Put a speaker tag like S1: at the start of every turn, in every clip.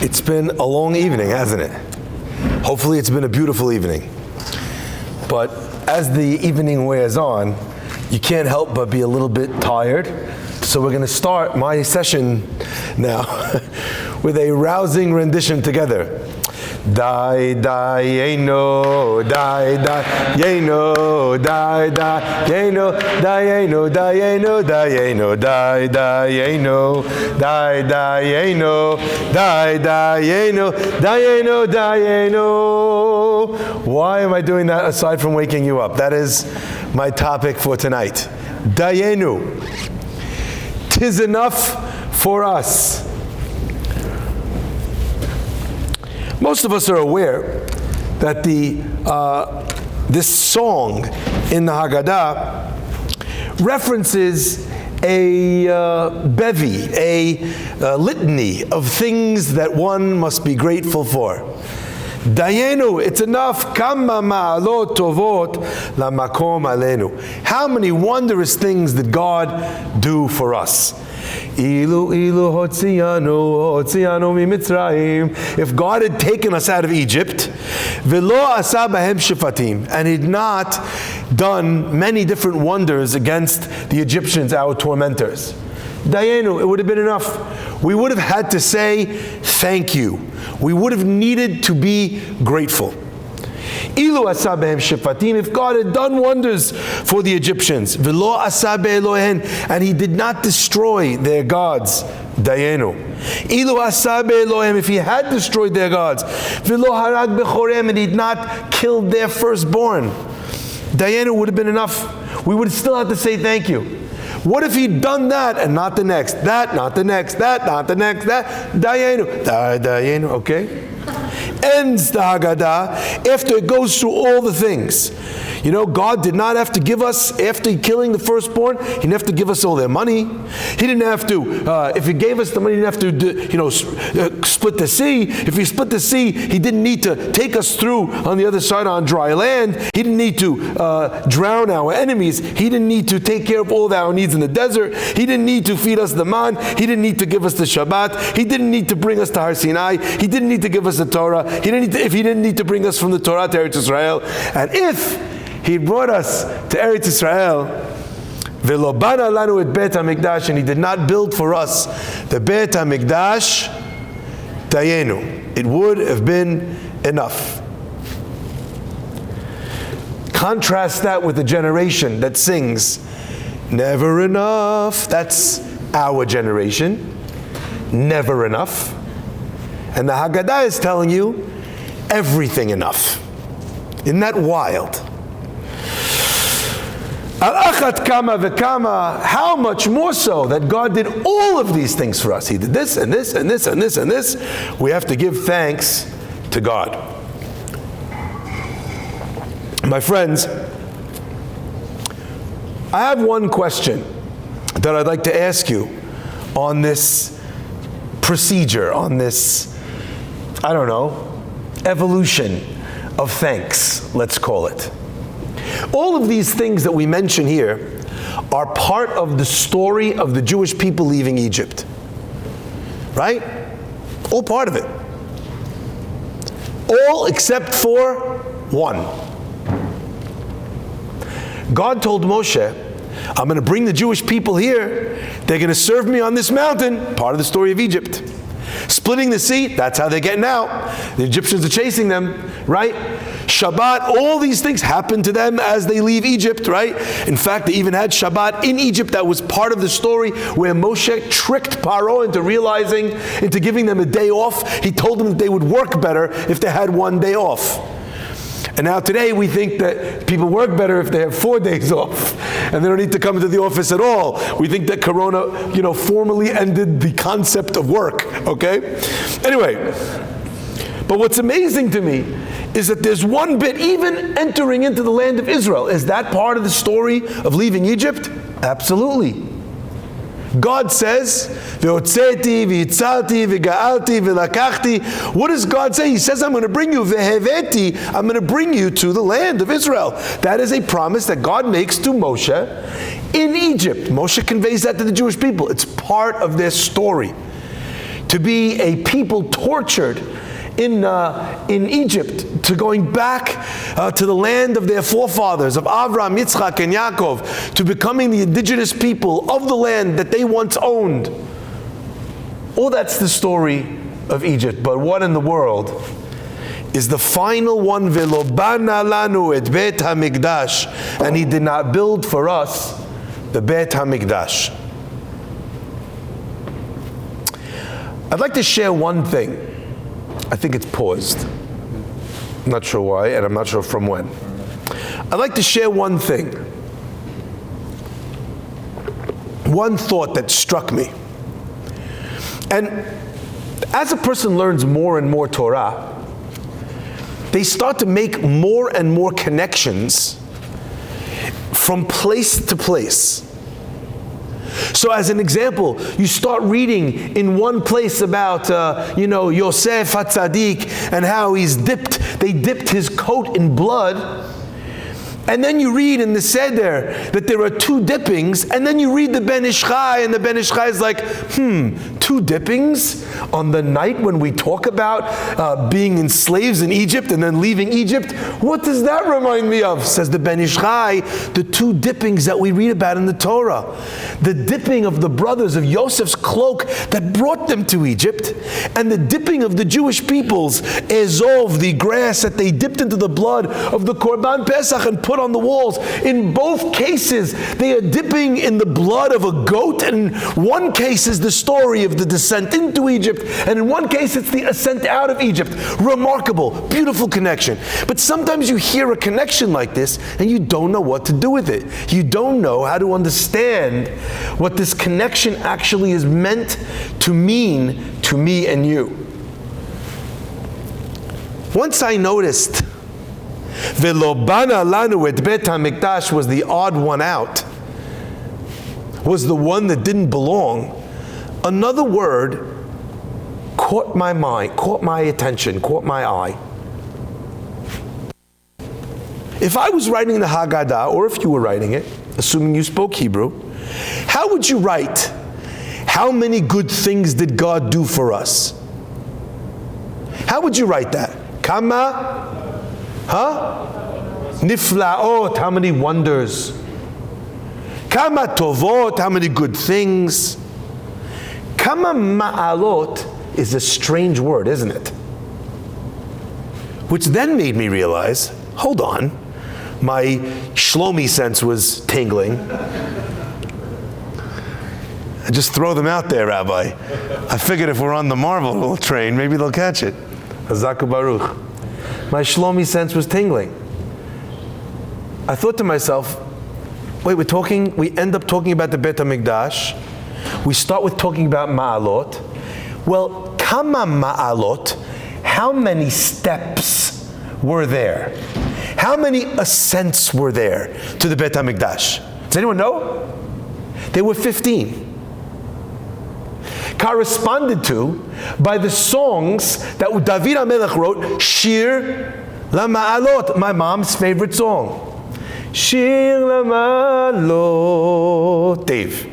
S1: It's been a long evening, hasn't it? Hopefully it's been a beautiful evening. But as the evening wears on, you can't help but be a little bit tired. So we're going to start my session now with a rousing rendition together. Die, die, yeno, die, die, yeno, die, die, yeno, die, yeno, die, yeno, die, yeno, die, die, yeno, die, die, yeno, die, die, yeno, die, yeno, die, yeno. Why am I doing that aside from waking you up? That is my topic for tonight. Dayenu. 'Tis enough for us. Most of us are aware that this song in the Haggadah references a bevy, a litany of things that one must be grateful for. Dayenu, it's enough. Kama ma'alot tovot lamakom alenu. How many wondrous things did God do for us? If God had taken us out of Egypt, and He'd not done many different wonders against the Egyptians, our tormentors, Dayenu, it would have been enough. We would have had to say thank you. We would have needed to be grateful. If God had done wonders for the Egyptians, and He did not destroy their gods, Dayenu. If He had destroyed their gods, and He'd not killed their firstborn, Dayenu would have been enough. We would still have to say thank you. What if He'd done that and not the next, that, not the next, that, not the next, that? Dayenu, Dayenu, okay? Ends the Haggadah after it goes through all the things. You know, God did not have to give us, after killing the firstborn, He didn't have to give us all their money. He didn't have to, if He gave us the money, He didn't have to, split the sea. If He split the sea, He didn't need to take us through on the other side on dry land. He didn't need to drown our enemies. He didn't need to take care of all of our needs in the desert. He didn't need to feed us the man. He didn't need to give us the Shabbat. He didn't need to bring us to Har Sinai. He didn't need to give us the Torah. He didn't need to bring us from the Torah to Eretz Israel. And if He brought us to Eretz Israel, V'lo bana lanu et Bet HaMikdash, and He did not build for us the Bet HaMikdash, Dayenu, it would have been enough. Contrast that with the generation that sings, never enough. That's our generation. Never enough. And the Haggadah is telling you, everything enough. Isn't that wild? Al-achat kama v'kama, how much more so that God did all of these things for us. He did this and this and this and this and this. We have to give thanks to God. My friends, I have one question that I'd like to ask you on this procedure, on this, evolution of thanks, let's call it. All of these things that we mention here are part of the story of the Jewish people leaving Egypt. Right? All part of it. All except for one. God told Moshe, I'm going to bring the Jewish people here. They're going to serve me on this mountain. Part of the story of Egypt. Splitting the sea, that's how they're getting out. The Egyptians are chasing them, right? Shabbat, all these things happen to them as they leave Egypt, right? In fact, they even had Shabbat in Egypt. That was part of the story where Moshe tricked Paro into giving them a day off. He told them that they would work better if they had one day off. And now today we think that people work better if they have 4 days off and they don't need to come into the office at all. We think that Corona, formally ended the concept of work, okay? Anyway, but what's amazing to me is that there's one bit, even entering into the land of Israel. Is that part of the story of leaving Egypt? Absolutely. God says, "Ve'otzeti, v'itzalti, v'ga'alti, v'lakachti." What does God say? He says, I'm going to bring you, ve'heveti, I'm going to bring you to the land of Israel. That is a promise that God makes to Moshe in Egypt. Moshe conveys that to the Jewish people. It's part of their story. to be a people tortured in Egypt, to going back to the land of their forefathers, of Avraham, Yitzchak, and Yaakov, to becoming the indigenous people of the land that they once owned. All that's the story of Egypt. But what in the world is the final one? Velo bana lanu et bet hamikdash, and he did not build for us the Bet Hamikdash. I'd like to share one thing. I think it's paused. I'm not sure why, and I'm not sure from when. I'd like to share one thing. One thought that struck me. And as a person learns more and more Torah, they start to make more and more connections from place to place. So as an example, you start reading in one place about, Yosef HaTzadik and how they dipped his coat in blood. And then you read in the Seder that there are two dippings, and then you read the Ben Ish Chai, and the Ben Ish Chai is like, two dippings on the night when we talk about being in slaves in Egypt and then leaving Egypt? What does that remind me of? Says the Ben Ish Chai, the two dippings that we read about in the Torah. The dipping of the brothers of Yosef's cloak that brought them to Egypt, and the dipping of the Jewish people's Ezov, the grass that they dipped into the blood of the Korban Pesach and put on the walls. In both cases, they are dipping in the blood of a goat, and in one case is the story of the descent into Egypt, and in one case it's the ascent out of Egypt. Remarkable, beautiful connection. But sometimes you hear a connection like this, and you don't know what to do with it. You don't know how to understand what this connection actually is meant to mean to me and you. Once I noticed Velo bana lanu et bet hamikdash was the odd one out, was the one that didn't belong, another word caught my mind, caught my attention, caught my eye. If I was writing the Haggadah, or if you were writing it, assuming you spoke Hebrew, how would you write, how many good things did God do for us? How would you write that? Kama? Niflaot, how many wonders. Kama tovot, how many good things. Kama ma'alot is a strange word, isn't it? Which then made me realize, hold on, my Shlomo sense was tingling. I just throw them out there, Rabbi. I figured if we're on the Marvel train, maybe they'll catch it. Hazaku Baruch. My Shlomo sense was tingling. I thought to myself, wait, we end up talking about the Bet HaMikdash. We start with talking about Ma'alot. Well, Kama Ma'alot, how many steps were there? How many ascents were there to the Bet HaMikdash? Does anyone know? There were 15. Corresponded to by the songs that David HaMelech wrote, Shir LaMa'alot, my mom's favorite song. Shir LaMa'alot. Dave.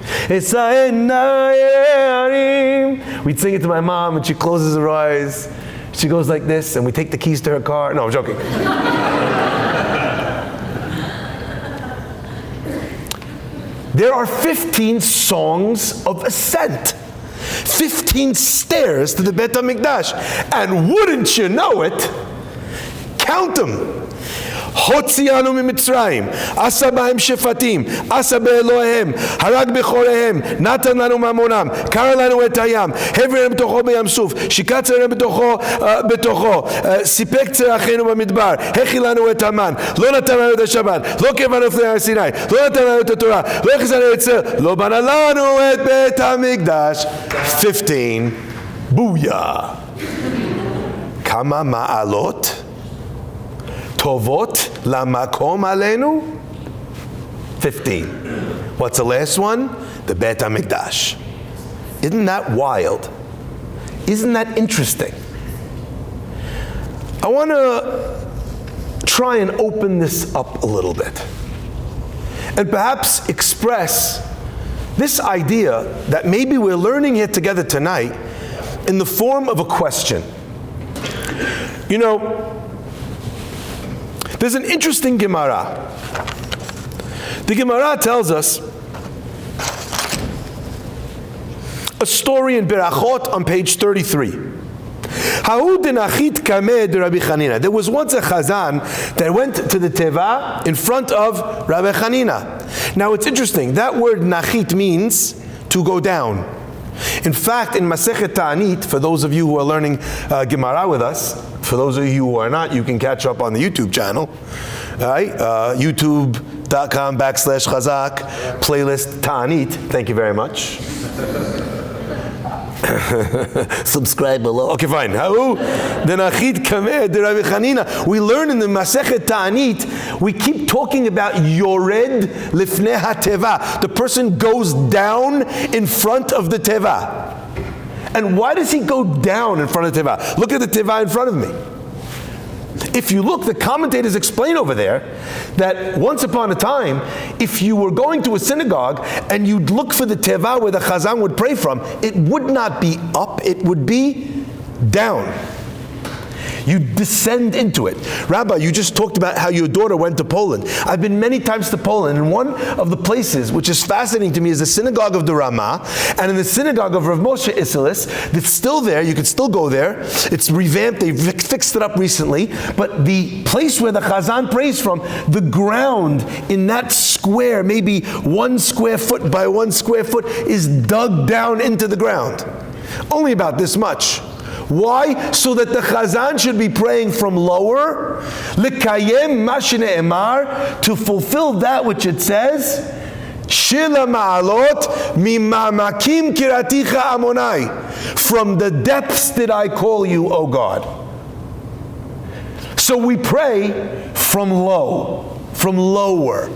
S1: We'd sing it to my mom and she closes her eyes. She goes like this and we take the keys to her car. No, I'm joking. There are 15 songs of ascent. 15 stairs to the Bet HaMikdash. And wouldn't you know it, count them. Hotzianu mimitzrayim, asa bahem shefatim, asa be'elohem, harag bechorehem, natan lanu mamonam, kara lanu et hayam, hever lanu betocho b'yam suf, shikatz lanu betocho, sipek tzerachenu b'midbar, hechi lanu et haman, lo natan lanu et hashabat, lo kevanu fnei har Sinai, lo natan lanu et Torah, lo echizan etzel, lo bana lanu et Bet HaMikdash. 15. Booyah. Kama ma'alot tovot lamakom alenu? 15. What's the last one? The Bet HaMikdash. Isn't that wild? Isn't that interesting? I want to try and open this up a little bit and perhaps express this idea that maybe we're learning here together tonight in the form of a question. You know, there's an interesting Gemara. The Gemara tells us a story in Berachot on page 33. There was once a chazan that went to the teva in front of Rabbi Hanina. Now it's interesting, that word nachit means to go down. In fact, in Masechet Ta'anit, for those of you who are learning Gemara with us, for those of you who are not, you can catch up on the YouTube channel, right? YouTube.com/Chazak, playlist Ta'anit. Thank you very much. Subscribe below. Okay, fine. We learn in the Masechet Ta'anit, we keep talking about Yored Lifnei HaTeva. The person goes down in front of the Teva. And why does he go down in front of the Teva? Look at the Teva in front of me. If you look, the commentators explain over there that once upon a time, if you were going to a synagogue and you'd look for the teva where the chazan would pray from, it would not be up, it would be down. You descend into it. Rabbi, you just talked about how your daughter went to Poland. I've been many times to Poland, and one of the places which is fascinating to me is the synagogue of the Ramah, and in the synagogue of Rav Moshe Isilis, that's still there, you can still go there. It's revamped, they've fixed it up recently, but the place where the Chazan prays from, the ground in that square, maybe 1 square foot by 1 square foot, is dug down into the ground. Only about this much. Why? So that the Chazan should be praying from lower, L'kayem ma shene'emar, to fulfill that which it says, Shila ma'alot mimamakim kiraticha amonai, from the depths did I call you, O God. So we pray from low, from lower.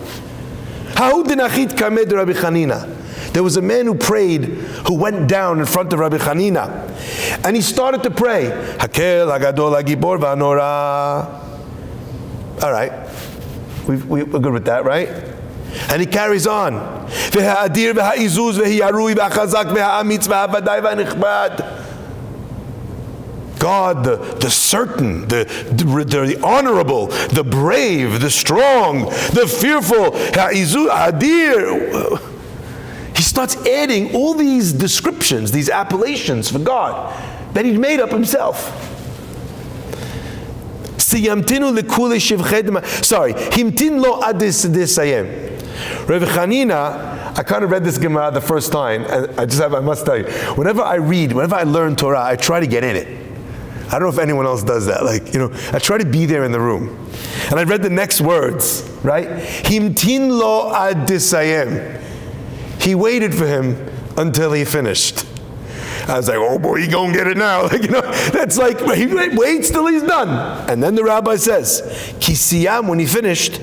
S1: Ha'u dinachit kamed Rabbi Hanina. There was a man who prayed, who went down in front of Rabbi Hanina, and he started to pray. Hakel hagadol hagibor v'hanora. All right, we're good with that, right? And he carries on. V'ha'adir v'ha'izuz v'hiyarui v'ha'chazak v'ha'amitz v'ha'vadai v'ha'nichbad. God, the certain, the honorable, the brave, the strong, the fearful, ha'izuz, adir. He starts adding all these descriptions, these appellations for God that he'd made up himself. Himtin lo adis desayem. Rabbi Hanina, I kind of read this Gemara the first time, and I must tell you, whenever I learn Torah, I try to get in it. I don't know if anyone else does that. I try to be there in the room. And I read the next words, right? Himtin lo adisayem. He waited for him until he finished. I was like, oh boy, he gonna get it now. That's like, he waits till he's done. And then the rabbi says, Ki siyam, when he finished,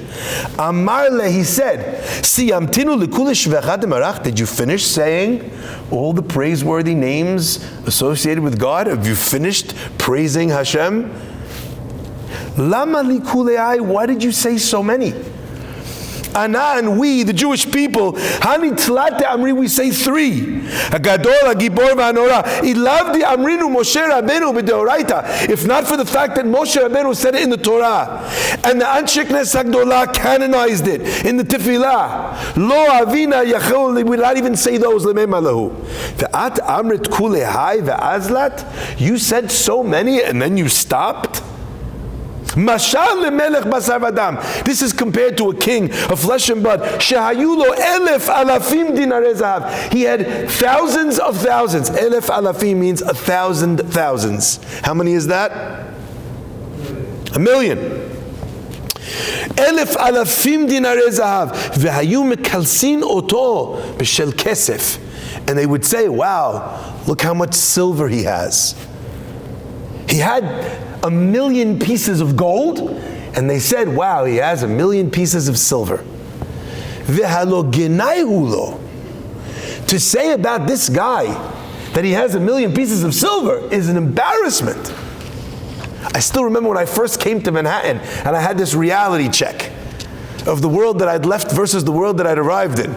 S1: Amar le, he said, Siyamtinu lekulish v'echad marach, did you finish saying all the praiseworthy names associated with God? Have you finished praising Hashem? Lama likulei, why did you say so many? Ana, and we, the Jewish people, Hani Tlate Amri, we say 3. Agadol, Agibor, V'Hanora. Ilavdi Amrinu Moshe Rabbeinu b'Deoraita. If not for the fact that Moshe Rabbeinu said it in the Torah, and the Anshe Knesset Hagdolah canonized it in the Tefillah. Lo Avina Yachol, we would not even say those. Lememalahu. Ve'at Amrit Kulehai Ve'azlat. You said so many, and then you stopped. Mashal lemelech basar v'adam. This is compared to a king of flesh and blood. Shehayu lo elef alafim dinarei zahav. He had thousands of thousands. Elef alafim means 1,000 thousands. How many is that? 1,000,000. Elef alafim dinarei zahav. V'hayu mekalsin oto b'shel kesef. And they would say, wow, look how much silver he has. He had 1,000,000 pieces of gold, and they said, wow, he has 1,000,000 pieces of silver. To say about this guy that he has 1,000,000 pieces of silver is an embarrassment. I still remember when I first came to Manhattan, and I had this reality check of the world that I'd left versus the world that I'd arrived in.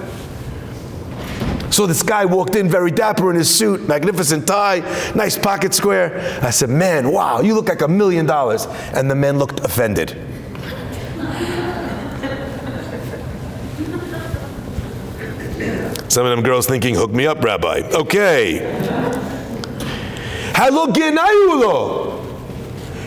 S1: So this guy walked in very dapper in his suit, magnificent tie, nice pocket square. I said, man, wow, you look like $1 million. And the man looked offended. Some of them girls thinking, hook me up, Rabbi. Okay.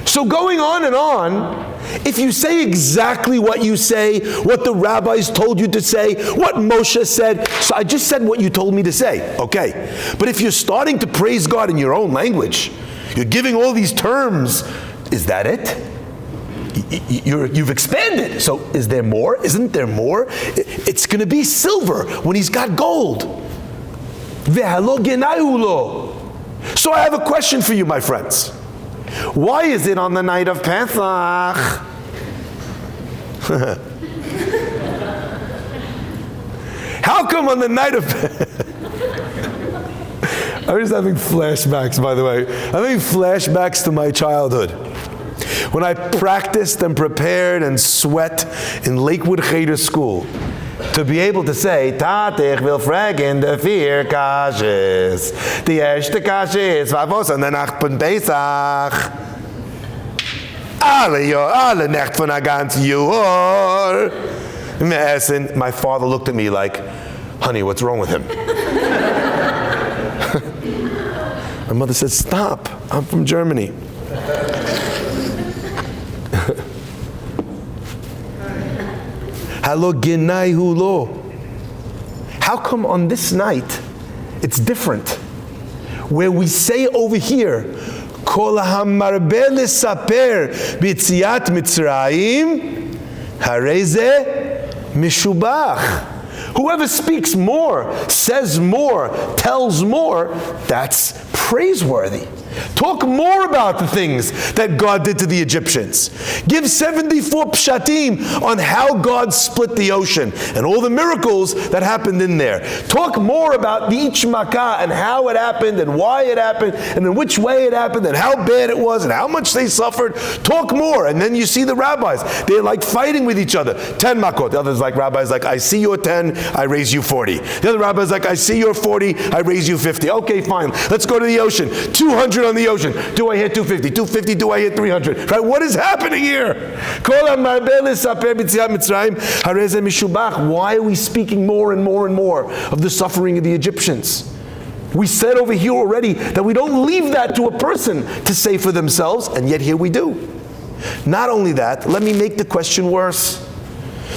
S1: So going on and on, if you say exactly what you say, what the rabbis told you to say, what Moshe said, so I just said what you told me to say, okay. But if you're starting to praise God in your own language, you're giving all these terms, is that it? You've expanded. So is there more? Isn't there more? It's going to be silver when he's got gold. So I have a question for you, my friends. Why is it on the night of Pesach? How come on the night of I'm just having flashbacks, by the way. I'm having flashbacks to my childhood. When I practiced and prepared and sweat in Lakewood Cheder School to be able to say, Tat, ich will fragen de 4 kashes. Die erste kashe ist, was an der Nacht von Pesach. Alle Nacht von der ganzen Jahr. My father looked at me like, honey, what's wrong with him? My mother said, stop, I'm from Germany. How come on this night it's different? Where we say over here, Kol hamarbe lesaper b'yetziat Mitzrayim, harei ze mishubach. Whoever speaks more, says more, tells more, that's praiseworthy. Talk more about the things that God did to the Egyptians. Give 74 pshatim on how God split the ocean and all the miracles that happened in there. Talk more about each makkah and how it happened and why it happened and in which way it happened and how bad it was and how much they suffered. Talk more. And then you see the rabbis. They're like fighting with each other. 10 makot. The others like rabbis like, I see your 10, I raise you 40. The other rabbis like, I see your 40, I raise you 50. Okay, fine. Let's go to the ocean. 200 on the ocean. Do I hit 250? 250, do I hit 300? Right? What is happening here? Why are we speaking more and more and more of the suffering of the Egyptians? We said over here already that we don't leave that to a person to say for themselves, and yet here we do. Not only that, let me make the question worse.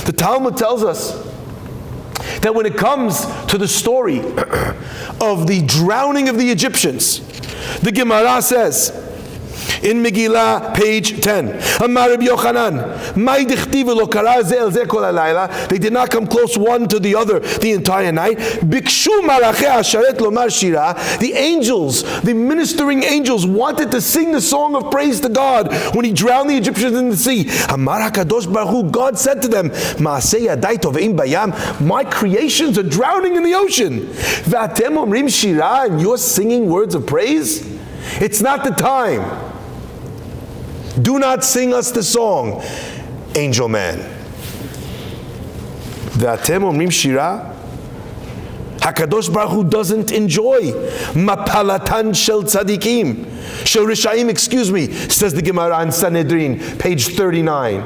S1: The Talmud tells us that when it comes to the story of the drowning of the Egyptians, the Gemara says in Megillah, page 10, Amar Rabbi Yochanan, Mai dichtiv lo kara ze el ze kol halayla. They did not come close one to the other the entire night. Bikshu malachei hasharet lomar shira. The angels, the ministering angels, wanted to sing the song of praise to God when he drowned the Egyptians in the sea. Amar HaKadosh Baruch Hu, God said to them, Maaseh yadai toveim bayam. My creations are drowning in the ocean. V'atem omrim shira, and you're singing words of praise? It's not the time. Do not sing us the song, angel man. V'atem omrim shira. HaKadosh Baruch Hu doesn't enjoy mapalatan shel tzadikim. Shel rishaim, excuse me, says the Gemara in Sanhedrin, page 39.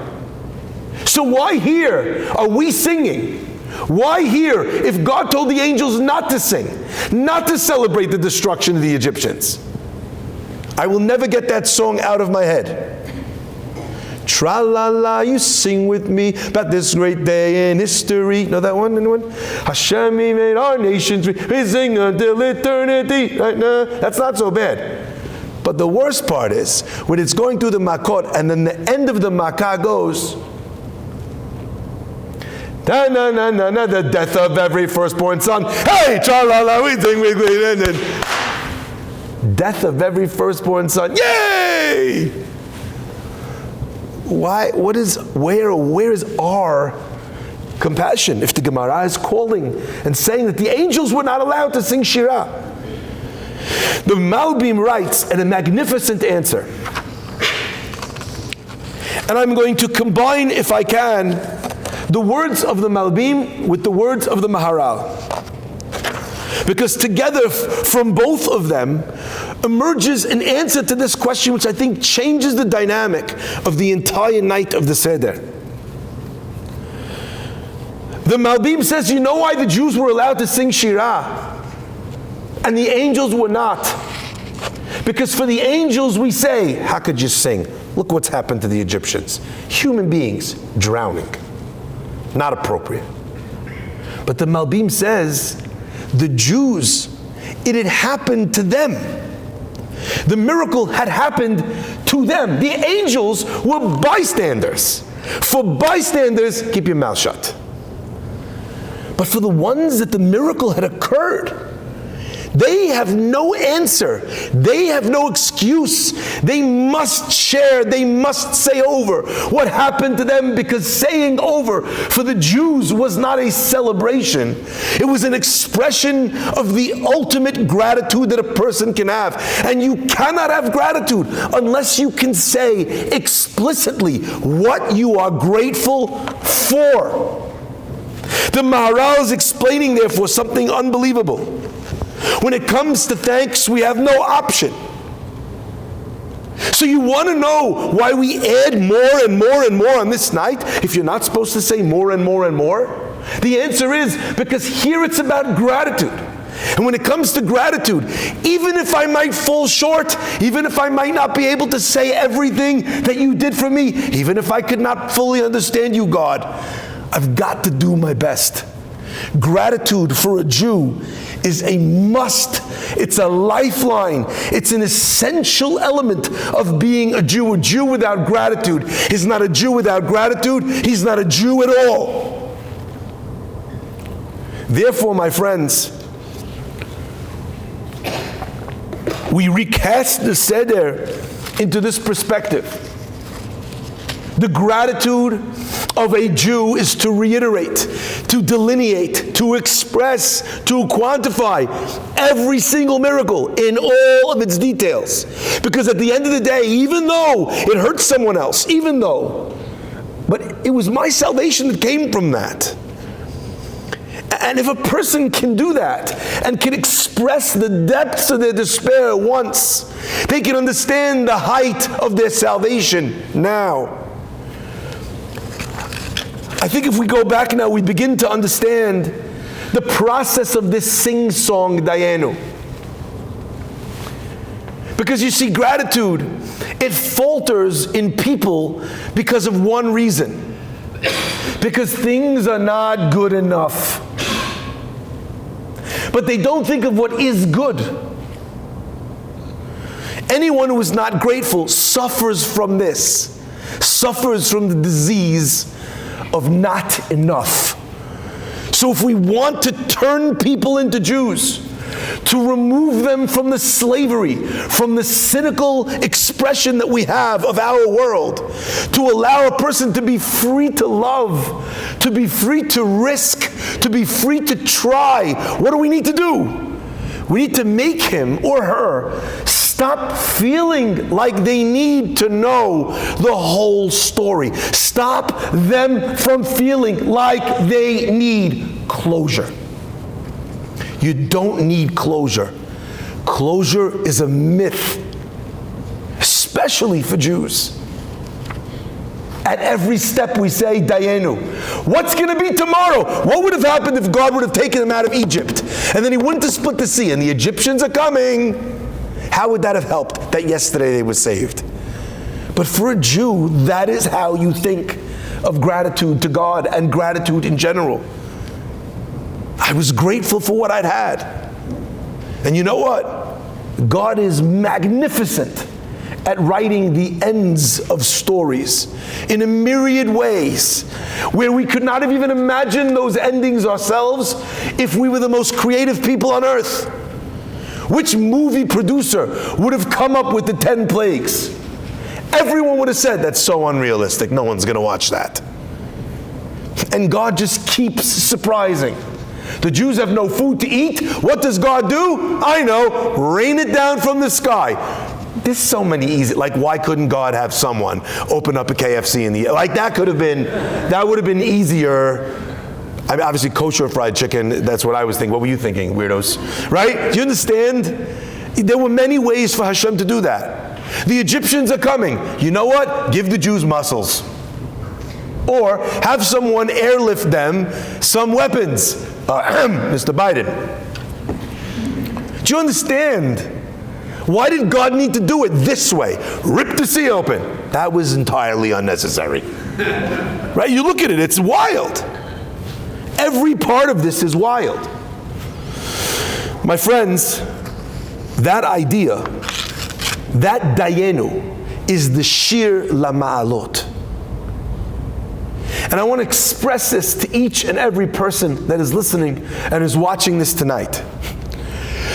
S1: So why here are we singing? Why here if God told the angels not to sing, not to celebrate the destruction of the Egyptians? I will never get that song out of my head. Tra-la-la, you sing with me about this great day in history. Know that one? Anyone? Hashem, He made our nations, we sing until eternity. Right? No, that's not so bad. But the worst part is when it's going through the makot and then the end of the makkah goes, na-na-na-na-na, the death of every firstborn son. Hey, tra-la-la, we sing with me. Death of every firstborn son. Yay! Why? Where is our compassion if the Gemara is calling and saying that the angels were not allowed to sing Shirah? The Malbim writes in a magnificent answer, and I'm going to combine, if I can, the words of the Malbim with the words of the Maharal. Because together, from both of them, emerges an answer to this question, which I think changes the dynamic of the entire night of the Seder. The Malbim says, you know why the Jews were allowed to sing Shirah, and the angels were not? Because for the angels we say, how could you sing? Look what's happened to the Egyptians. Human beings drowning. Not appropriate. But the Malbim says, the Jews, it had happened to them. The miracle had happened to them. The angels were bystanders. For bystanders, keep your mouth shut. But for the ones that the miracle had occurred, they have no answer. They have no excuse. They must share. They must say over what happened to them, because saying over for the Jews was not a celebration. It was an expression of the ultimate gratitude that a person can have. And you cannot have gratitude unless you can say explicitly what you are grateful for. The Maharal is explaining, therefore, something unbelievable. When it comes to thanks, we have no option. So you want to know why we add more and more and more on this night, if you're not supposed to say more and more and more? The answer is because here it's about gratitude. And when it comes to gratitude, even if I might fall short, even if I might not be able to say everything that you did for me, even if I could not fully understand you, God, I've got to do my best. Gratitude for a Jew is a must. It's a lifeline. It's an essential element of being a Jew. A Jew without gratitude is not a Jew without gratitude. He's not a Jew at all. Therefore, my friends, we recast the Seder into this perspective. The gratitude of a Jew is to reiterate, to delineate, to express, to quantify every single miracle in all of its details. Because at the end of the day, even though it hurts someone else, but it was my salvation that came from that. And if a person can do that and can express the depths of their despair once, they can understand the height of their salvation now. I think if we go back now, we begin to understand the process of this sing-song Dayenu. Because you see, gratitude, it falters in people because of one reason. Because things are not good enough. But they don't think of what is good. Anyone who is not grateful suffers from this, suffers from the disease of not enough. So if we want to turn people into Jews, to remove them from the slavery, from the cynical expression that we have of our world, to allow a person to be free to love, to be free to risk, to be free to try, what do we need to do? We need to make him or her stop feeling like they need to know the whole story. Stop them from feeling like they need closure. You don't need closure. Closure is a myth, especially for Jews. At every step we say, Dayenu. What's going to be tomorrow? What would have happened if God would have taken them out of Egypt? And then he wouldn't have split the sea, and the Egyptians are coming. How would that have helped that yesterday they were saved? But for a Jew, that is how you think of gratitude to God and gratitude in general. I was grateful for what I'd had. And you know what? God is magnificent at writing the ends of stories in a myriad ways where we could not have even imagined those endings ourselves if we were the most creative people on earth. Which movie producer would have come up with the 10 plagues? Everyone would have said, that's so unrealistic, no one's going to watch that. And God just keeps surprising. The Jews have no food to eat. What does God do? I know, rain it down from the sky. There's so many easy, like why couldn't God have someone open up a KFC in the, like that would have been easier. I mean, obviously kosher fried chicken, that's what I was thinking. What were you thinking, weirdos? Right? Do you understand? There were many ways for Hashem to do that. The Egyptians are coming. You know what? Give the Jews muscles. Or have someone airlift them some weapons. Mr. Biden. Do you understand? Why did God need to do it this way? Rip the sea open. That was entirely unnecessary. Right? You look at it, it's wild. Every part of this is wild. My friends, that idea, that dayenu, is the shir lama'alot. And I want to express this to each and every person that is listening and is watching this tonight.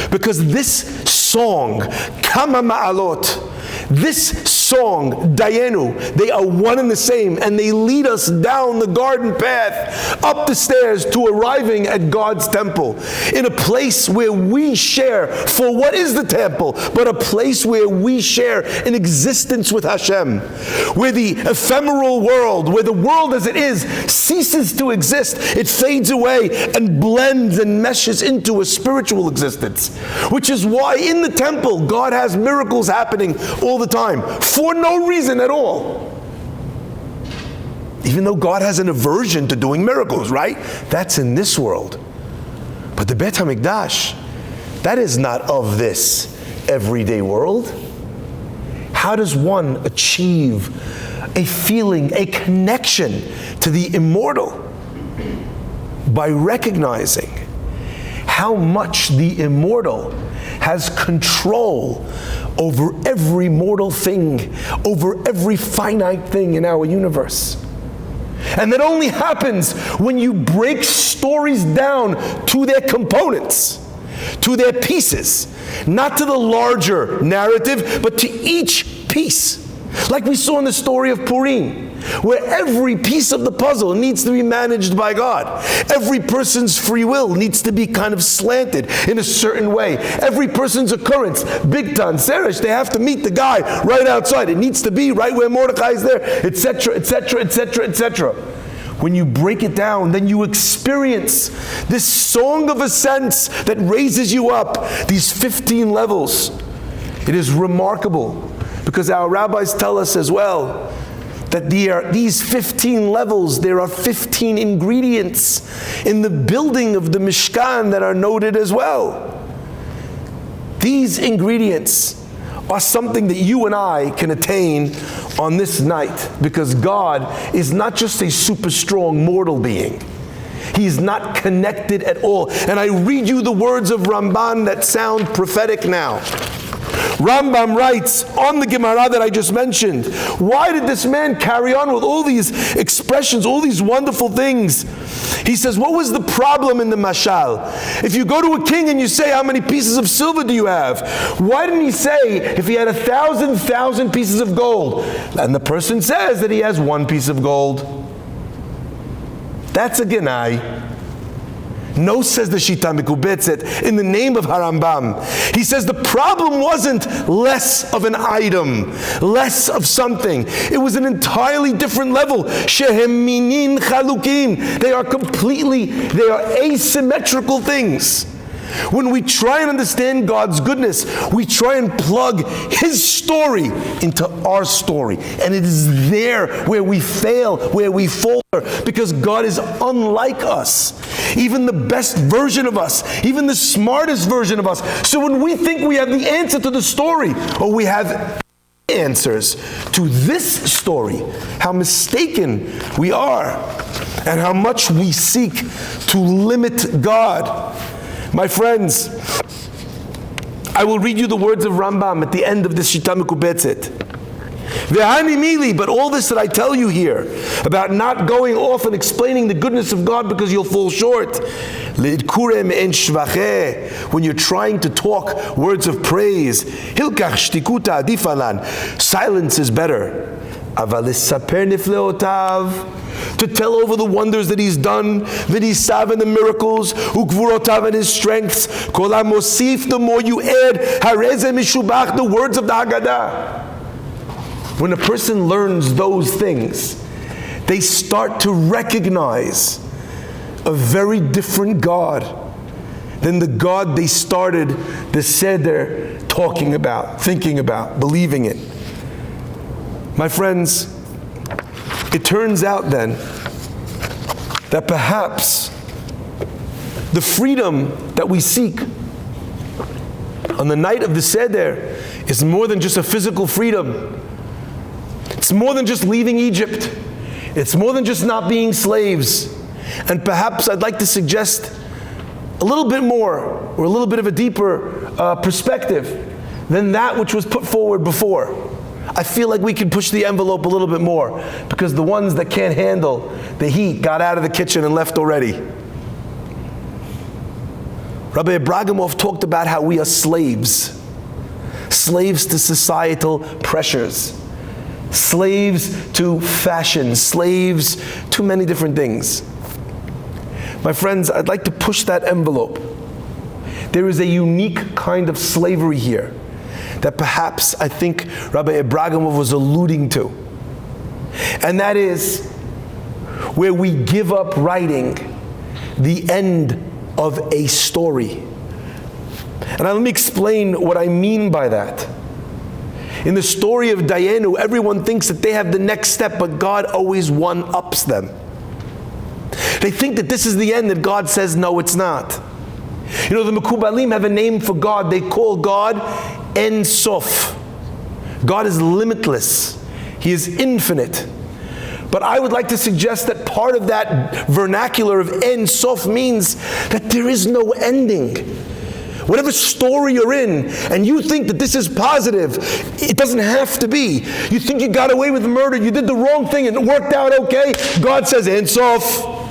S1: Because this song, Kama Ma'alot, this song, Dayenu, they are one and the same, and they lead us down the garden path, up the stairs to arriving at God's temple, in a place where we share, for what is the temple, but a place where we share an existence with Hashem, where the ephemeral world, where the world as it is, ceases to exist, it fades away and blends and meshes into a spiritual existence, which is why in the temple, God has miracles happening all the time, for no reason at all. Even though God has an aversion to doing miracles, right? That's in this world. But the Beit HaMikdash, that is not of this everyday world. How does one achieve a feeling, a connection to the immortal? By recognizing how much the immortal has control over every mortal thing, over every finite thing in our universe. And that only happens when you break stories down to their components, to their pieces, not to the larger narrative, but to each piece. Like we saw in the story of Purim, where every piece of the puzzle needs to be managed by God. Every person's free will needs to be kind of slanted in a certain way. Every person's occurrence, Bigtan, Seresh, they have to meet the guy right outside. It needs to be right where Mordecai is there, etc., etc., etc., etc. When you break it down, then you experience this song of ascents that raises you up, these 15 levels. It is remarkable, because our rabbis tell us as well that these 15 levels, there are 15 ingredients in the building of the Mishkan that are noted as well. These ingredients are something that you and I can attain on this night, because God is not just a super strong mortal being. He's not connected at all. And I read you the words of Ramban that sound prophetic now. Rambam writes on the Gemara that I just mentioned, why did this man carry on with all these expressions, all these wonderful things? He says, what was the problem in the mashal? If you go to a king and you say, how many pieces of silver do you have? Why didn't he say, if he had 1,000 pieces of gold? And the person says that he has 1 piece of gold. That's a genai. No, says the Shita Mikubetzet, in the name of Harambam. He says the problem wasn't less of an item, less of something. It was an entirely different level. Shehem minin chalukim. They are asymmetrical things. When we try and understand God's goodness, we try and plug His story into our story. And it is there where we fail, where we falter, because God is unlike us. Even the best version of us, even the smartest version of us. So when we think we have the answer to the story, or we have answers to this story, how mistaken we are, and how much we seek to limit God. My friends, I will read you the words of Rambam at the end of this Shita Mekubetzet. V'hani mili, but all this that I tell you here, about not going off and explaining the goodness of God because you'll fall short. When you're trying to talk words of praise, hilkach shtikuta adifalan, silence is better. To tell over the wonders that He's done, v'nisav and the miracles, ugvurotav and His strengths, kol hamosif, the more you add, hareze mishubach, the words of the Haggadah. When a person learns those things, they start to recognize a very different God than the God they started the Seder talking about, thinking about, believing in. My friends, it turns out then that perhaps the freedom that we seek on the night of the Seder is more than just a physical freedom. It's more than just leaving Egypt. It's more than just not being slaves. And perhaps I'd like to suggest a little bit more, or a little bit of a deeper perspective than that which was put forward before. I feel like we can push the envelope a little bit more, because the ones that can't handle the heat got out of the kitchen and left already. Rabbi Abragamov talked about how we are slaves. Slaves to societal pressures. Slaves to fashion. Slaves to many different things. My friends, I'd like to push that envelope. There is a unique kind of slavery here that perhaps I think Rabbi Abragamov was alluding to. And that is where we give up writing the end of a story. And let me explain what I mean by that. In the story of Dayenu, everyone thinks that they have the next step, but God always one-ups them. They think that this is the end, that God says, no, it's not. You know, the Mekubalim have a name for God. They call God En Sof. God is limitless. He is infinite. But I would like to suggest that part of that vernacular of En Sof means that there is no ending. Whatever story you're in, and you think that this is positive, it doesn't have to be. You think you got away with murder, you did the wrong thing and it worked out okay, God says En Sof.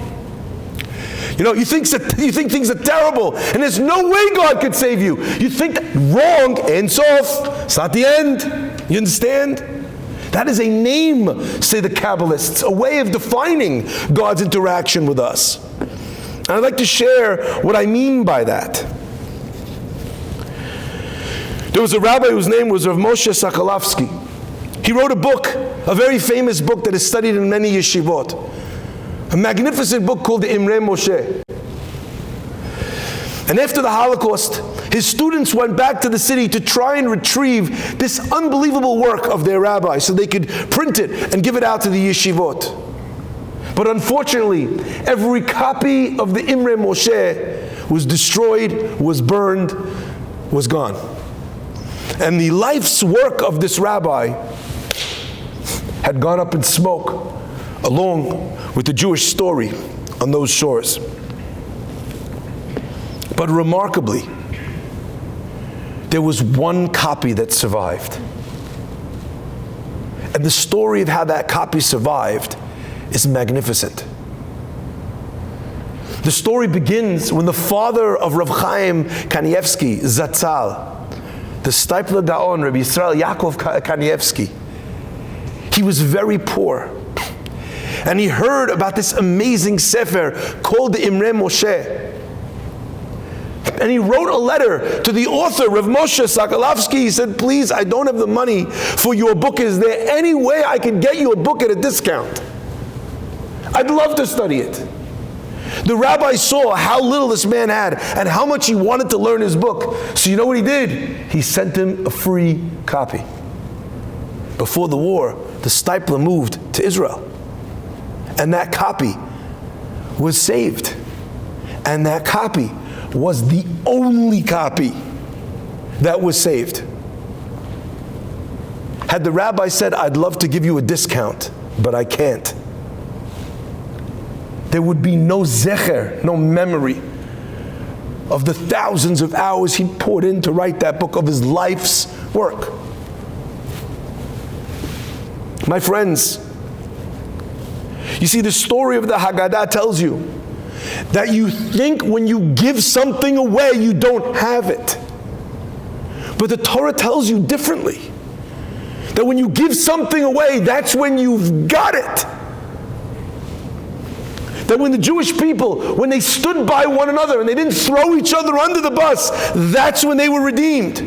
S1: You know, you think things are terrible, and there's no way God could save you. You think that wrong, En Sof. It's not the end. You understand? That is a name, say the Kabbalists, a way of defining God's interaction with us. And I'd like to share what I mean by that. There was a rabbi whose name was Rav Moshe Sokolovsky. He wrote a book, a very famous book that is studied in many yeshivot. A magnificent book called the Imre Moshe. And after the Holocaust, his students went back to the city to try and retrieve this unbelievable work of their rabbi so they could print it and give it out to the yeshivot. But unfortunately, every copy of the Imre Moshe was destroyed, was burned, was gone. And the life's work of this rabbi had gone up in smoke, along with the Jewish story on those shores. But remarkably, there was one copy that survived. And the story of how that copy survived is magnificent. The story begins when the father of Rav Chaim Kanievsky, Zatzal, the Steipler Gaon, Rabbi Yisrael Yaakov Kanievsky, he was very poor. And he heard about this amazing sefer called the Imre Moshe. And he wrote a letter to the author, Rav Moshe Sokolovsky. He said, please, I don't have the money for your book. Is there any way I can get you a book at a discount? I'd love to study it. The rabbi saw how little this man had and how much he wanted to learn his book. So you know what he did? He sent him a free copy. Before the war, the Steipler moved to Israel. And that copy was saved. And that copy was the only copy that was saved. Had the rabbi said, I'd love to give you a discount, but I can't, there would be no zecher, no memory of the thousands of hours he poured in to write that book of his life's work. My friends, you see, the story of the Haggadah tells you that you think when you give something away, you don't have it. But the Torah tells you differently. That when you give something away, that's when you've got it. That when the Jewish people, when they stood by one another and they didn't throw each other under the bus, that's when they were redeemed.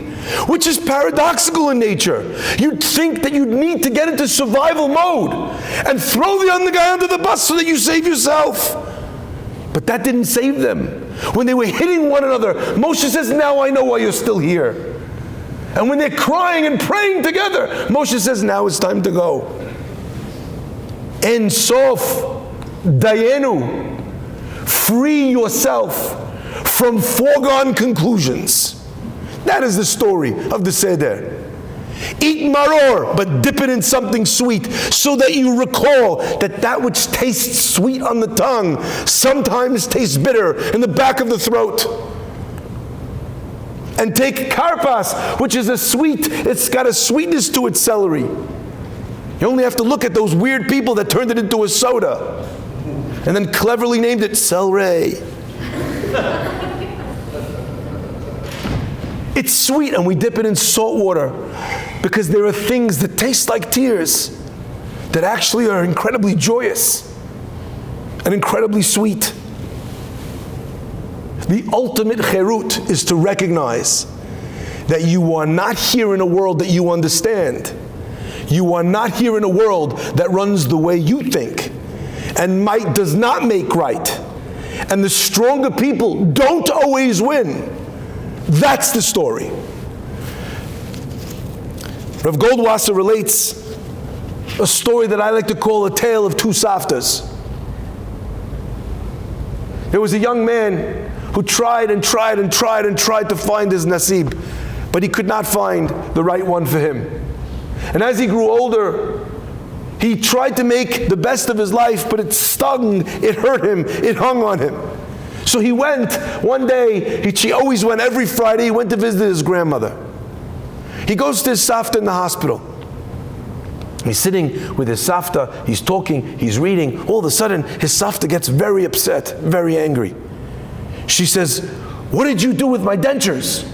S1: Which is paradoxical in nature. You'd think that you'd need to get into survival mode and throw the other guy under the bus so that you save yourself. But that didn't save them. When they were hitting one another, Moshe says, now I know why you're still here. And when they're crying and praying together, Moshe says, now it's time to go. En Sof, Dayenu, free yourself from foregone conclusions. That is the story of the Seder. Eat maror, but dip it in something sweet, so that you recall that that which tastes sweet on the tongue sometimes tastes bitter in the back of the throat. And take karpas, which is it's got a sweetness to its celery. You only have to look at those weird people that turned it into a soda and then cleverly named it celery. It's sweet, and we dip it in salt water because there are things that taste like tears that actually are incredibly joyous and incredibly sweet. The ultimate cherut is to recognize that you are not here in a world that you understand. You are not here in a world that runs the way you think. And might does not make right. And the stronger people don't always win. That's the story. Rav Goldwasser relates a story that I like to call a tale of two Saftas. There was a young man who tried and tried and tried and tried to find his nasib, but he could not find the right one for him. And as he grew older, he tried to make the best of his life, but it stung, it hurt him, it hung on him. So he went, one day, she always went every Friday, he went to visit his grandmother. He goes to his Safta in the hospital. He's sitting with his Safta, he's talking, he's reading. All of a sudden, his Safta gets very upset, very angry. She says, what did you do with my dentures?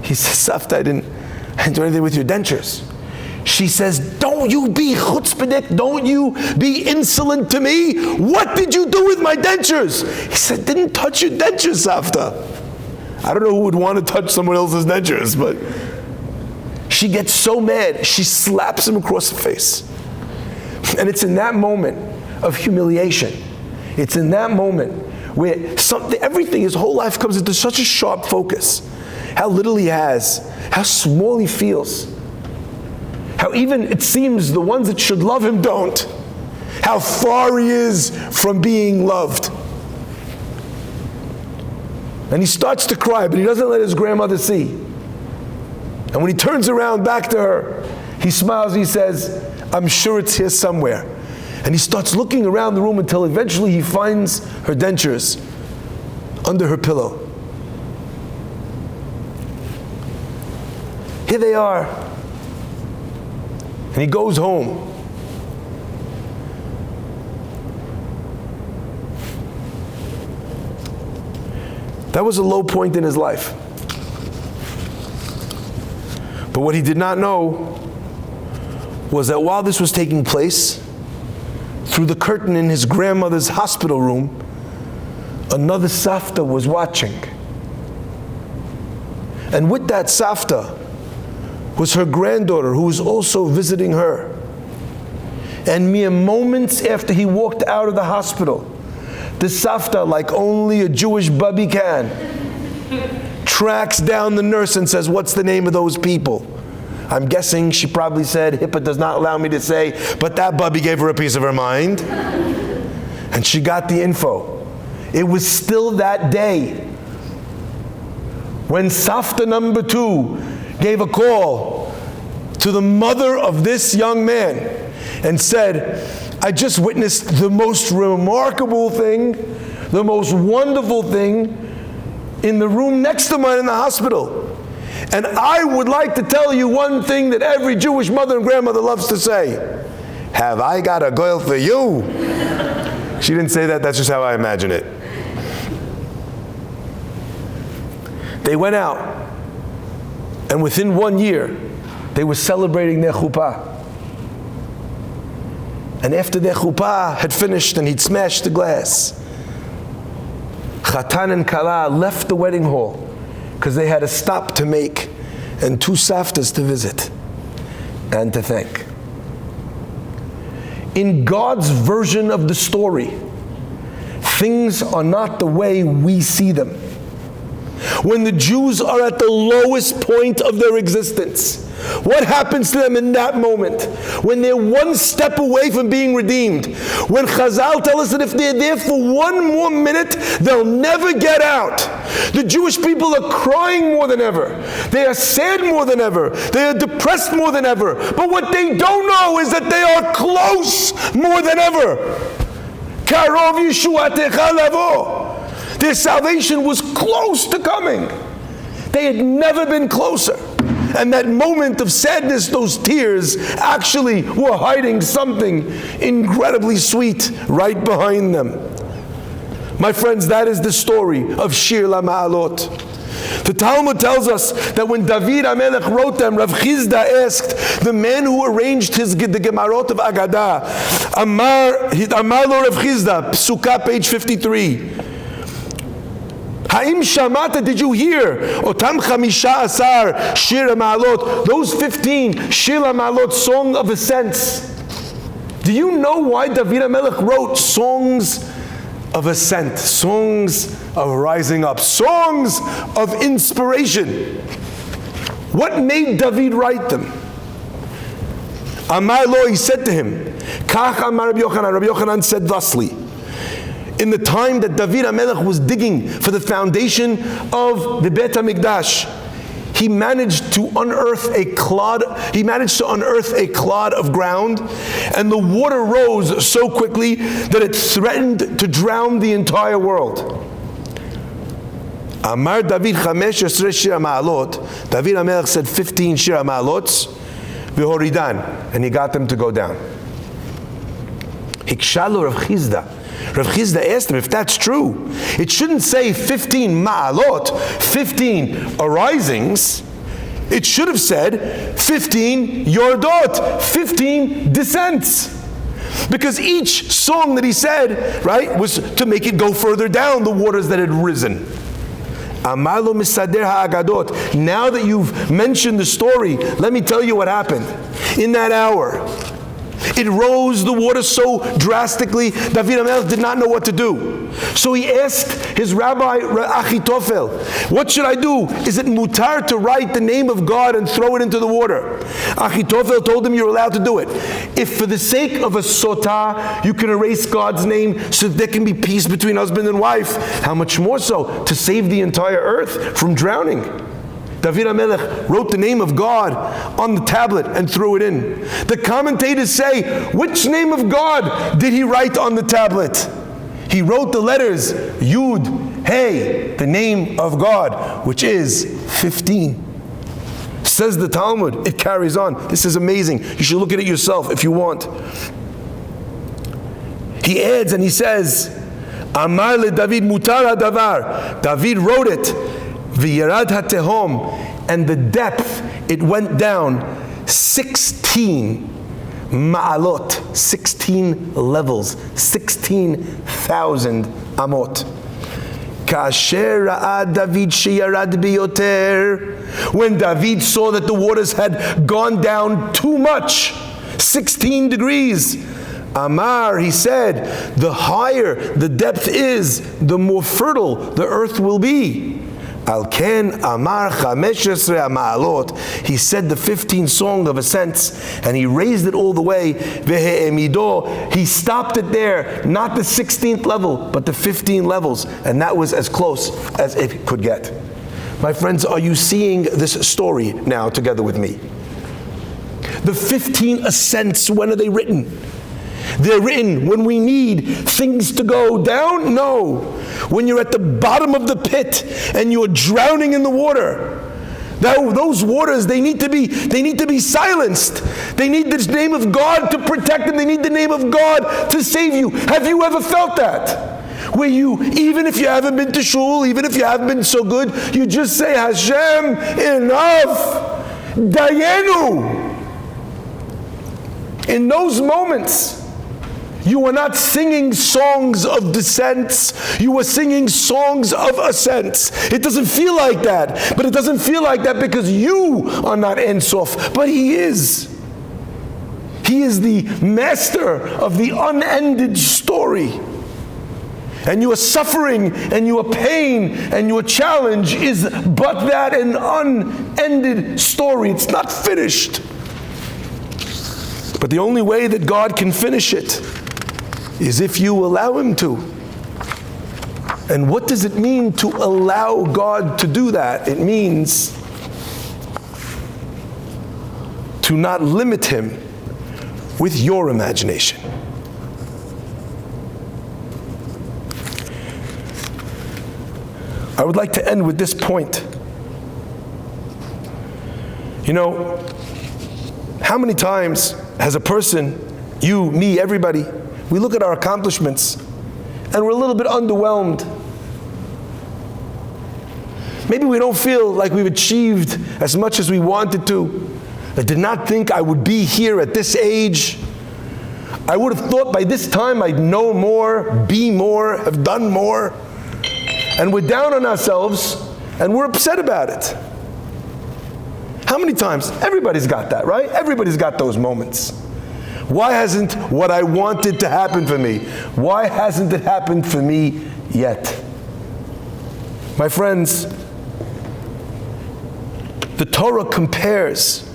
S1: He says, Safta, I didn't do anything with your dentures. She says, don't you be chutzpahdik, don't you be insolent to me. What did you do with my dentures? He said, didn't touch your dentures, Safta. I don't know who would want to touch someone else's dentures, but she gets so mad, she slaps him across the face. And it's in that moment of humiliation. It's in that moment where everything, his whole life comes into such a sharp focus. How little he has, how small he feels. How even it seems the ones that should love him don't. How far he is from being loved. And he starts to cry, but he doesn't let his grandmother see. And when he turns around back to her, he smiles and he says, I'm sure it's here somewhere. And he starts looking around the room until eventually he finds her dentures under her pillow. Here they are. And he goes home. That was a low point in his life. But what he did not know was that while this was taking place, through the curtain in his grandmother's hospital room, another Safta was watching. And with that Safta was her granddaughter, who was also visiting her. And mere moments after he walked out of the hospital, the Safta, like only a Jewish bubby can, tracks down the nurse and says, what's the name of those people? I'm guessing she probably said, HIPAA does not allow me to say, but that bubby gave her a piece of her mind. And she got the info. It was still that day when Safta number 2 gave a call to the mother of this young man and said, I just witnessed the most remarkable thing, the most wonderful thing in the room next to mine in the hospital. And I would like to tell you one thing that every Jewish mother and grandmother loves to say. Have I got a goil for you? She didn't say that, that's just how I imagine it. They went out, and within 1 year, they were celebrating their chuppah. And after their chuppah had finished and he'd smashed the glass, Chatan and Kala left the wedding hall because they had a stop to make and 2 Saftas to visit and to thank. In God's version of the story, things are not the way we see them. When the Jews are at the lowest point of their existence, what happens to them in that moment? When they're one step away from being redeemed. When Chazal tell us that if they're there for one more minute, they'll never get out. The Jewish people are crying more than ever. They are sad more than ever. They are depressed more than ever. But what they don't know is that they are close more than ever. Karov Yeshuatecha lavo. Their salvation was close to coming. They had never been closer. And that moment of sadness, those tears, actually were hiding something incredibly sweet right behind them. My friends, that is the story of Shir LaMa'alot. The Talmud tells us that when David HaMelech wrote them, Rav Chizda asked the man who arranged the Gemarot of Agadah, Amar lo Rav Chizda, Psuka, page 53. Ha'im shamata, did you hear? Otam chamisha asar shir ha'ma'alot, those 15 shir ha'ma'alot, song of ascents. Do you know why David HaMelech wrote songs of ascent, songs of rising up, songs of inspiration? What made David write them? Amar lo, he said to him, Kach amar Rabbi Yochanan, Rabbi Yochanan said thusly, in the time that David HaMelech was digging for the foundation of the Beit HaMikdash, he managed to unearth a clod. He managed to unearth a clod of ground, and the water rose so quickly that it threatened to drown the entire world. Amar David 15 shir ma'alot. David HaMelech said 15 shir ma'alots, v'horidan, and he got them to go down. Hikshalo Rav Chizda. Rav Chizda asked him, if that's true, it shouldn't say 15 ma'alot, 15 arisings. It should have said 15 yordot, 15 descents. Because each song that he said, right, was to make it go further down the waters that had risen. Amar lo misader ha'agadot. Now that you've mentioned the story, let me tell you what happened. In that hour, it rose the water so drastically, David HaMelech did not know what to do. So he asked his rabbi Achitofel, what should I do? Is it mutar to write the name of God and throw it into the water? Achitofel told him you're allowed to do it. If for the sake of a sotah, you can erase God's name so that there can be peace between husband and wife, how much more so to save the entire earth from drowning? David HaMelech wrote the name of God on the tablet and threw it in. The commentators say, which name of God did he write on the tablet? He wrote the letters Yud, Hey, the name of God, which is 15. Says the Talmud, it carries on. This is amazing. You should look at it yourself if you want. He adds and he says, Amar le David mutar hadavar. David wrote it. V'yarad hatehom, and the depth, it went down 16 ma'alot, 16 levels, 16,000 amot. Kasher ra'ad David sheyarad biyoter, when David saw that the waters had gone down too much, 16 degrees, Amar, he said, the higher the depth is, the more fertile the earth will be. Al ken amar 15 ma'alot. He said the 15 song of ascents, and he raised it all the way. Vehe'emido. He stopped it there, not the 16th level, but the 15 levels, and that was as close as it could get. My friends, are you seeing this story now together with me? The 15 ascents, when are they written? They're written when we need things to go down? No. When you're at the bottom of the pit and you're drowning in the water. Those waters, they need to be silenced. They need the name of God to protect them. They need the name of God to save you. Have you ever felt that? Where you, even if you haven't been to shul, even if you haven't been so good, you just say, Hashem, enough, Dayenu. In those moments, you are not singing songs of descents, you are singing songs of ascents. It doesn't feel like that, but it doesn't feel like that because you are not Ein Sof, but He is. He is the master of the unended story. and your suffering and your pain and your challenge is but that an unended story. It's not finished. But the only way that God can finish it is if you allow Him to. And what does it mean to allow God to do that? It means to not limit Him with your imagination. I would like to end with this point. You know, how many times has a person, you, me, everybody, we look at our accomplishments and we're a little bit underwhelmed. Maybe we don't feel like we've achieved as much as we wanted to. I did not think I would be here at this age. I would have thought by this time I'd know more, be more, have done more. And we're down on ourselves and we're upset about it. How many times? Everybody's got that, right? Everybody's got those moments. Why hasn't what I wanted to happen for me? Why hasn't it happened for me yet? My friends, the Torah compares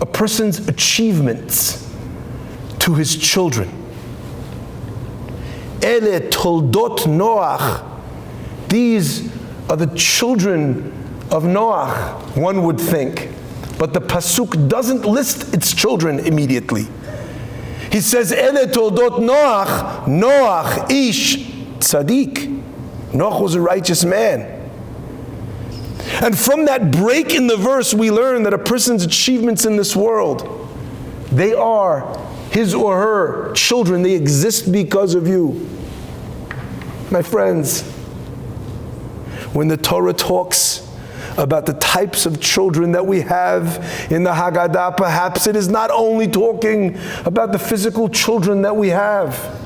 S1: a person's achievements to his children. Ele toldot Noach. These are the children of Noach, one would think. But the Pasuk doesn't list its children immediately. He says, Ele toldot Noach, Noach ish tzaddik. Noach was a righteous man. And from that break in the verse, we learn that a person's achievements in this world, they are his or her children. They exist because of you. My friends, when the Torah talks about the types of children that we have in the Haggadah, perhaps it is not only talking about the physical children that we have.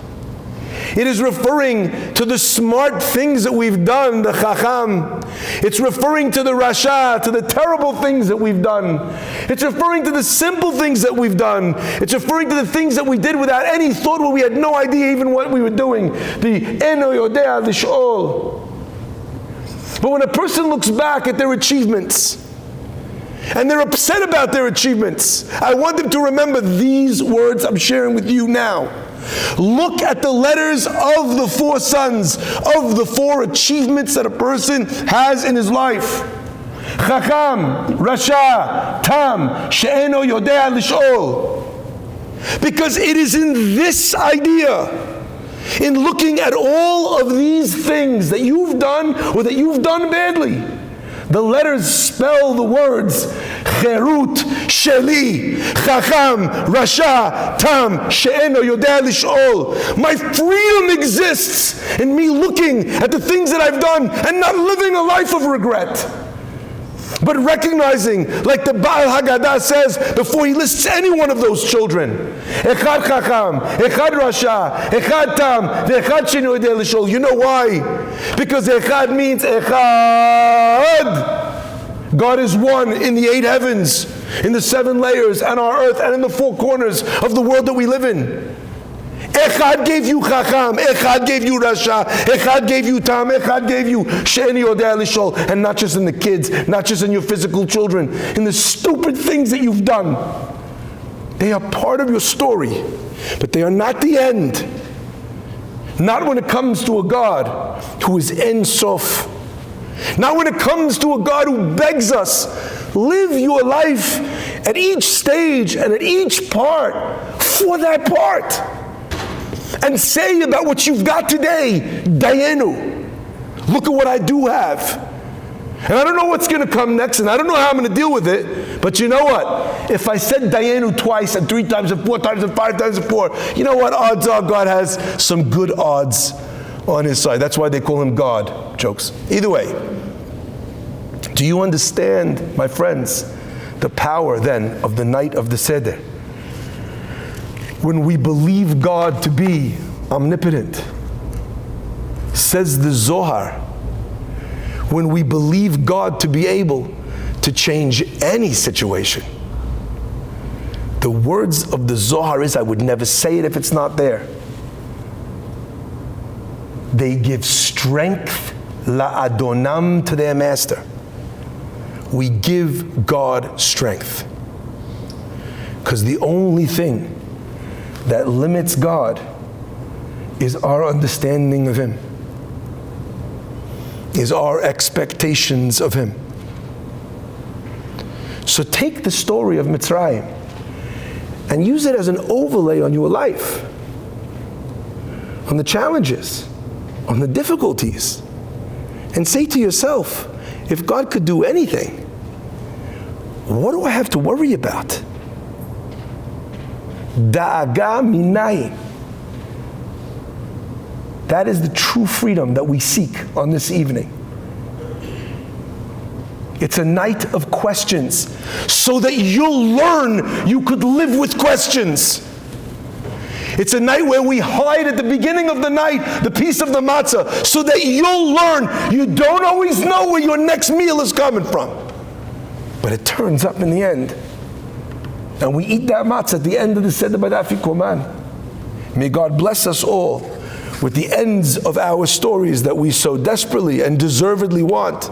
S1: It is referring to the smart things that we've done, the Chacham. It's referring to the Rasha, to the terrible things that we've done. It's referring to the simple things that we've done. It's referring to the things that we did without any thought, where we had no idea even what we were doing. The Eno Yodea Lish'ol. But when a person looks back at their achievements, and they're upset about their achievements, I want them to remember these words I'm sharing with you now. Look at the letters of the four sons, of the four achievements that a person has in his life. Chacham, Rasha, Tam, She'eno Yodea Lish'ol. Because it is in this idea, in looking at all of these things that you've done or that you've done badly, the letters spell the words Cherut, Sheli, Chacham, Rasha, Tam, She'eno Yodea Lish'ol. My freedom exists in me looking at the things that I've done and not living a life of regret, but recognizing, like the Baal Haggadah says before he lists any one of those children, Echad Chacham, Echad Rasha, Echad Tam, Echad She'eno Yodea Lish'ol. You know why? Because Echad means Echad. God is one in the 8 heavens, in the 7 layers, and our earth, and in the 4 corners of the world that we live in. Echad gave you Chacham, Echad gave you Rasha, Echad gave you Tam, Echad gave you She'eno Yodea Lish'ol. And not just in the kids, not just in your physical children, in the stupid things that you've done. They are part of your story, but they are not the end. Not when it comes to a God who is Ein Sof. Not when it comes to a God who begs us, live your life at each stage and at each part for that part. And say about what you've got today, Dayenu, look at what I do have. And I don't know what's going to come next, and I don't know how I'm going to deal with it, but you know what? If I said Dayenu twice and 3 times and 4 times and 5 times and 4, you know what? Odds are God has some good odds on his side. That's why they call him God. Jokes. Either way, do you understand, my friends, the power then of the night of the Seder? When we believe God to be omnipotent, says the Zohar, when we believe God to be able to change any situation, the words of the Zohar is, I would never say it if it's not there. they give strength la'adonam, to their master. We give God strength. Because the only thing that limits God is our understanding of Him, is our expectations of Him. So take the story of Mitzrayim and use it as an overlay on your life, on the challenges, on the difficulties, and say to yourself, if God could do anything, what do I have to worry about? Da'aga minai. That is the true freedom that we seek on this evening. It's a night of questions, so that you'll learn you could live with questions. It's a night where we hide at the beginning of the night the piece of the matzah, so that you'll learn you don't always know where your next meal is coming from, but it turns up in the end. And we eat that matzah at the end of the Seder B'Dafi Koman. May God bless us all with the ends of our stories that we so desperately and deservedly want.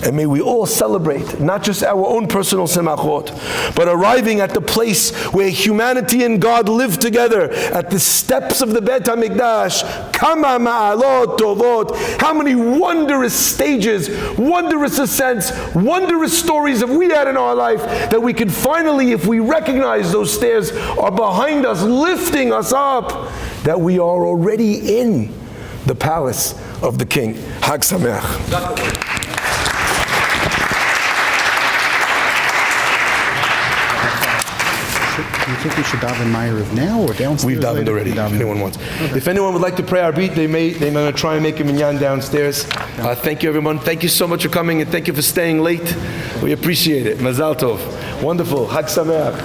S1: And may we all celebrate, not just our own personal semachot, but arriving at the place where humanity and God live together, at the steps of the Beit HaMikdash. Kama ma'alot tovot. How many wondrous stages, wondrous ascents, wondrous stories have we had in our life, that we can finally, if we recognize those stairs are behind us, lifting us up, that we are already in the palace of the King. Hag Sameach.
S2: Do you think we should daven Ma'ariv now or downstairs?
S1: We've davened already, if anyone wants. Okay. If anyone would like to pray Arbit, they're going to try and make a minyan downstairs. Thank you, everyone. Thank you so much for coming, and thank you for staying late. We appreciate it. Mazal tov. Wonderful. Hag Sameach.